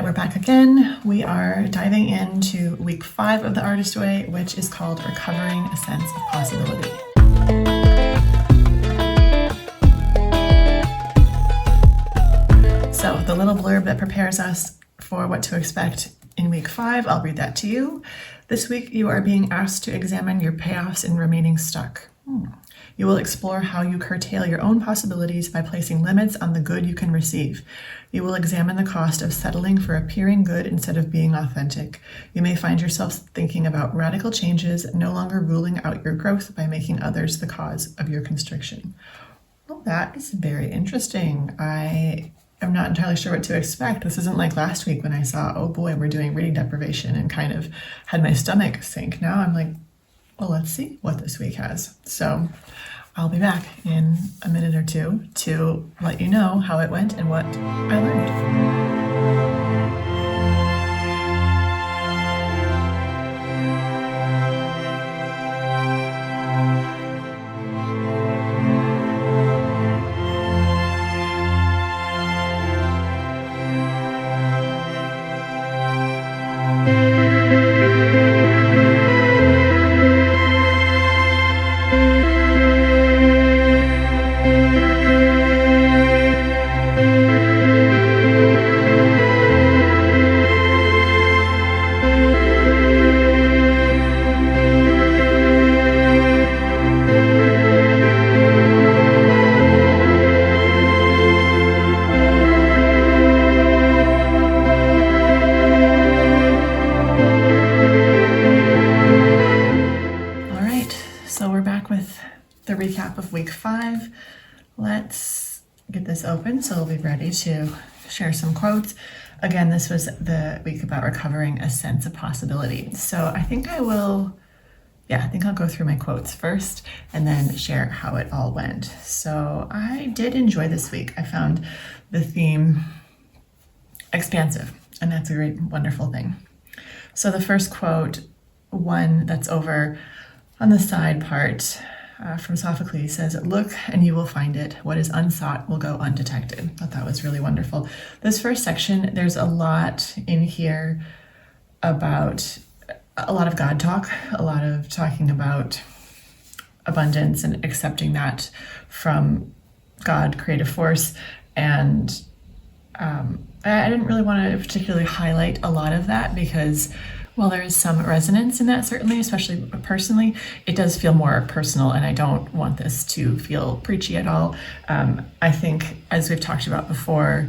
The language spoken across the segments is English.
right, we're back again. We are diving into week 5 of the Artist Way, which is called Recovering a Sense of Possibility. So the little blurb that prepares us for what to expect in week 5, I'll read that to you. This week, you are being asked to examine your payoffs in remaining stuck. You will explore how you curtail your own possibilities by placing limits on the good you can receive. You will examine the cost of settling for appearing good instead of being authentic. You may find yourself thinking about radical changes, no longer ruling out your growth by making others the cause of your constriction. Well, that is very interesting. I am not entirely sure what to expect. This isn't like last week when I saw, oh boy, we're doing reading deprivation and kind of had my stomach sink. Now I'm like, well, let's see what this week has. So I'll be back in a minute or two to let you know how it went and what I learned. The recap of week 5. Let's get this open so we'll be ready to share some quotes. Again, this was the week about recovering a sense of possibility. So I think I'll go through my quotes first and then share how it all went. So I did enjoy this week. I found the theme expansive, and that's a great, wonderful thing. So the first quote, one that's over on the side part, from Sophocles says, "Look and you will find it. What is unsought will go undetected." I thought that was really wonderful. This first section, there's a lot in here about a lot of God talk, a lot of talking about abundance and accepting that from God, creative force. And I didn't really want to particularly highlight a lot of that because while there is some resonance in that, certainly, especially personally, it does feel more personal, and I don't want this to feel preachy at all. I think, as we've talked about before,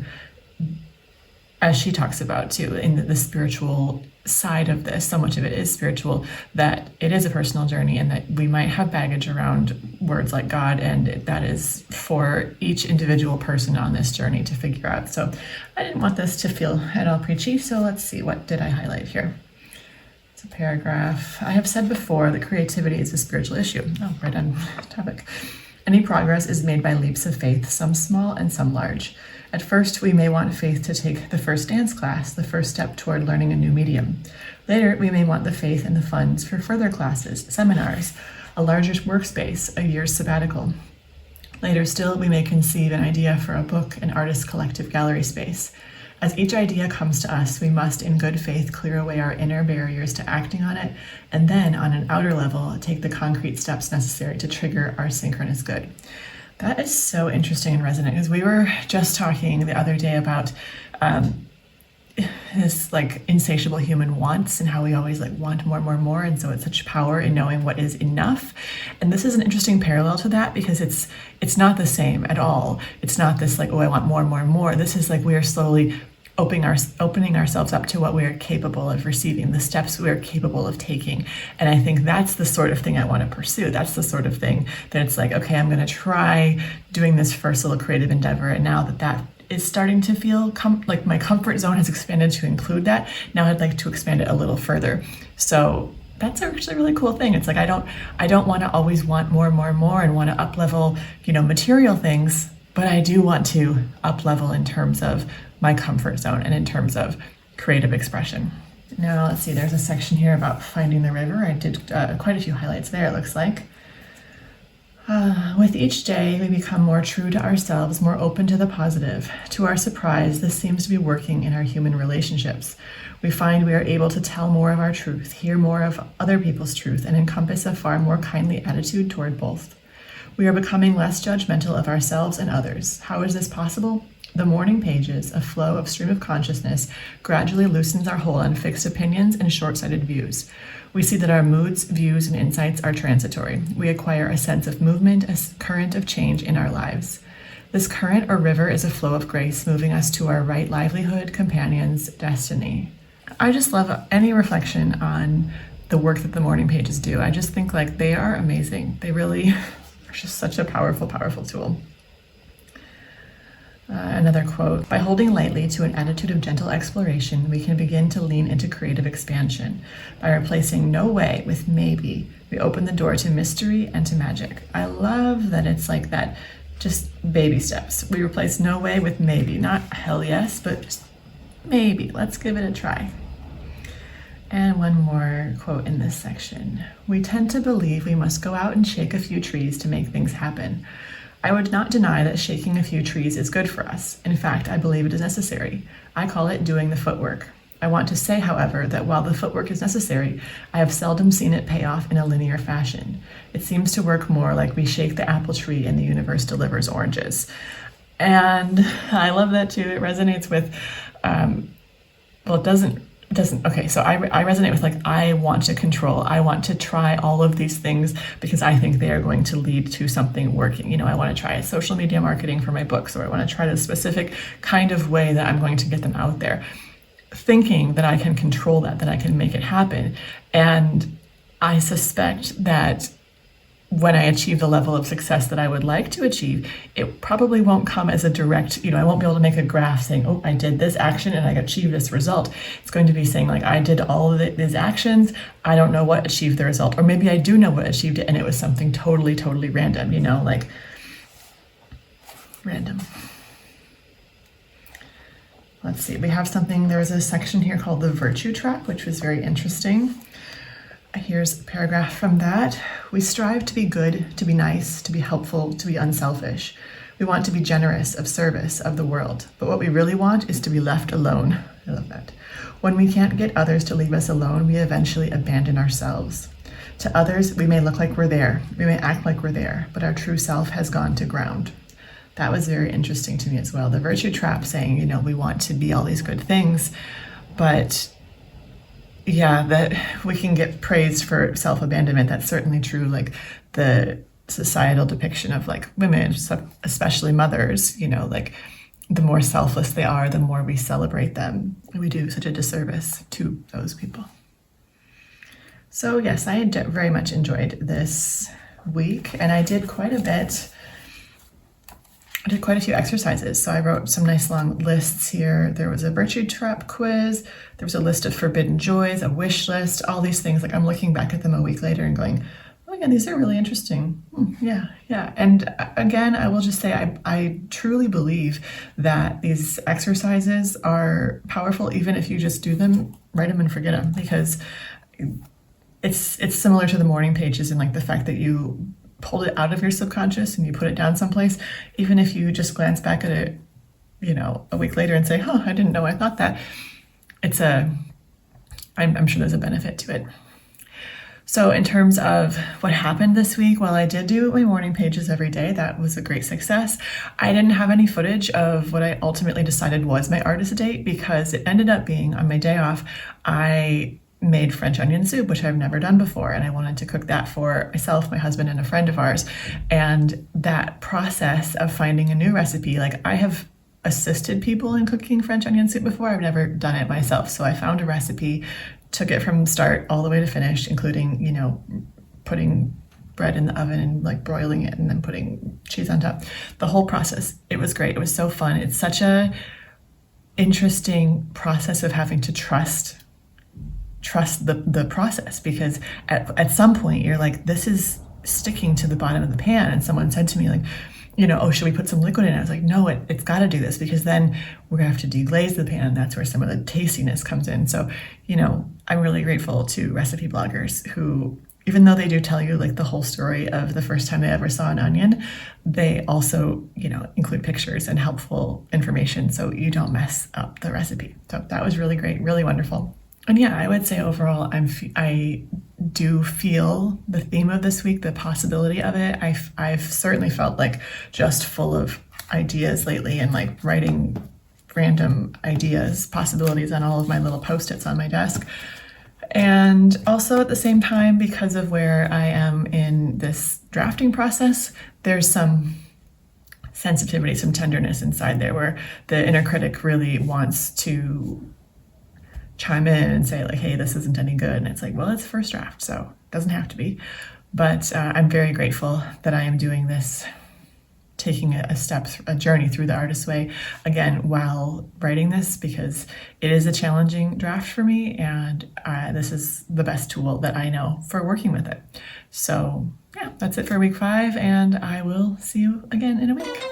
as she talks about too, in the spiritual side of this, so much of it is spiritual, that it is a personal journey and that we might have baggage around words like God, and that is for each individual person on this journey to figure out. So I didn't want this to feel at all preachy, so let's see, what did I highlight here? A paragraph. I have said before that creativity is a spiritual issue. Oh, right on topic. Any progress is made by leaps of faith, some small and some large. At first, we may want faith to take the first dance class, the first step toward learning a new medium. Later, we may want the faith and the funds for further classes, seminars, a larger workspace, a year's sabbatical. Later still, we may conceive an idea for a book, an artist's collective gallery space. As each idea comes to us, we must in good faith clear away our inner barriers to acting on it, and then on an outer level, take the concrete steps necessary to trigger our synchronous good. That is so interesting and resonant, because we were just talking the other day about this like insatiable human wants and how we always like want more, and so it's such power in knowing what is enough. And this is an interesting parallel to that, because it's not the same at all. It's not this like, oh, I want more. This is like we are slowly opening ourselves up to what we are capable of receiving, the steps we are capable of taking. And I think that's the sort of thing I want to pursue. That's the sort of thing that it's like, okay, I'm going to try doing this first little creative endeavor. And now that is starting to feel like my comfort zone has expanded to include that, now I'd like to expand it a little further. So that's actually a really cool thing. It's like I don't want to always want more and want to up level, material things, but I do want to up level in terms of my comfort zone and in terms of creative expression. Now let's see, there's a section here about finding the river. I did quite a few highlights there, it looks like. With each day, we become more true to ourselves, more open to the positive. To our surprise, this seems to be working in our human relationships. We find we are able to tell more of our truth, hear more of other people's truth, and encompass a far more kindly attitude toward both. We are becoming less judgmental of ourselves and others. How is this possible? The morning pages, a flow of stream of consciousness, gradually loosens our hold on fixed opinions and short-sighted views. We see that our moods, views, and insights are transitory. We acquire a sense of movement, a current of change in our lives. This current or river is a flow of grace, moving us to our right livelihood, companions, destiny. I just love any reflection on the work that the morning pages do. I just think like they are amazing. They really are just such a powerful, powerful tool. Another quote, by holding lightly to an attitude of gentle exploration, we can begin to lean into creative expansion. By replacing no way with maybe, we open the door to mystery and to magic. I love that it's like that, just baby steps. We replace no way with maybe, not hell yes, but just maybe. Let's give it a try. And one more quote in this section. We tend to believe we must go out and shake a few trees to make things happen. I would not deny that shaking a few trees is good for us. In fact, I believe it is necessary. I call it doing the footwork. I want to say, however, that while the footwork is necessary, I have seldom seen it pay off in a linear fashion. It seems to work more like we shake the apple tree and the universe delivers oranges. And I love that too. It resonates with, it doesn't, okay, so I resonate with like, I want to control, I want to try all of these things because I think they are going to lead to something working. You know, I want to try social media marketing for my books, or I want to try the specific kind of way that I'm going to get them out there, thinking that I can control that I can make it happen. And I suspect that when I achieve the level of success that I would like to achieve, it probably won't come as a direct, I won't be able to make a graph saying, oh, I did this action and I achieved this result. It's going to be saying like, I did all of these actions. I don't know what achieved the result. Or maybe I do know what achieved it and it was something totally, totally random, like random. Let's see, we have something, there's a section here called the virtue trap, which was very interesting. Here's a paragraph from that. We strive to be good, to be nice, to be helpful, to be unselfish. We want to be generous, of service, of the world. But what we really want is to be left alone. I love that. When we can't get others to leave us alone, we eventually abandon ourselves. To others, we may look like we're there. We may act like we're there, but our true self has gone to ground. That was very interesting to me as well. The virtue trap saying, we want to be all these good things, but yeah, that we can get praised for self-abandonment. That's certainly true. Like the societal depiction of like women, especially mothers, like the more selfless they are, the more we celebrate them. We do such a disservice to those people. So yes, I very much enjoyed this week, and I did quite a bit. I did quite a few exercises. So I wrote some nice long lists here. There was a virtue trap quiz. There was a list of forbidden joys, a wish list, all these things. Like I'm looking back at them a week later and going, oh yeah, these are really interesting. Yeah. And again, I will just say, I truly believe that these exercises are powerful, even if you just do them, write them and forget them, because it's similar to the morning pages and like the fact that you pulled it out of your subconscious and you put it down someplace. Even if you just glance back at it, a week later and say, I didn't know I thought that. I'm sure there's a benefit to it. So in terms of what happened this week, while I did do my morning pages every day, that was a great success. I didn't have any footage of what I ultimately decided was my artist date, because it ended up being on my day off, I made French onion soup, which I've never done before. And I wanted to cook that for myself, my husband, and a friend of ours. And that process of finding a new recipe, like I have assisted people in cooking French onion soup before. I've never done it myself. So I found a recipe, took it from start all the way to finish, including, putting bread in the oven and like broiling it and then putting cheese on top. The whole process, it was great. It was so fun. It's such a interesting process of having to trust the process, because at some point you're like, this is sticking to the bottom of the pan. And someone said to me like, should we put some liquid in it? I was like, no, it's got to do this, because then we're gonna have to deglaze the pan, and that's where some of the tastiness comes in. So, I'm really grateful to recipe bloggers who even though they do tell you like the whole story of the first time they ever saw an onion, they also, include pictures and helpful information so you don't mess up the recipe. So that was really great, really wonderful. And yeah, I would say overall, I do feel the theme of this week, the possibility of it. I've certainly felt like just full of ideas lately, and like writing random ideas, possibilities on all of my little Post-its on my desk. And also at the same time, because of where I am in this drafting process, there's some sensitivity, some tenderness inside there where the inner critic really wants to chime in and say like, hey, this isn't any good. And it's like, well, it's first draft, so it doesn't have to be. But I'm very grateful that I am doing this, taking a journey through the artist's way again while writing this, because it is a challenging draft for me, and this is the best tool that I know for working with it. So yeah, that's it for week 5, and I will see you again in a week.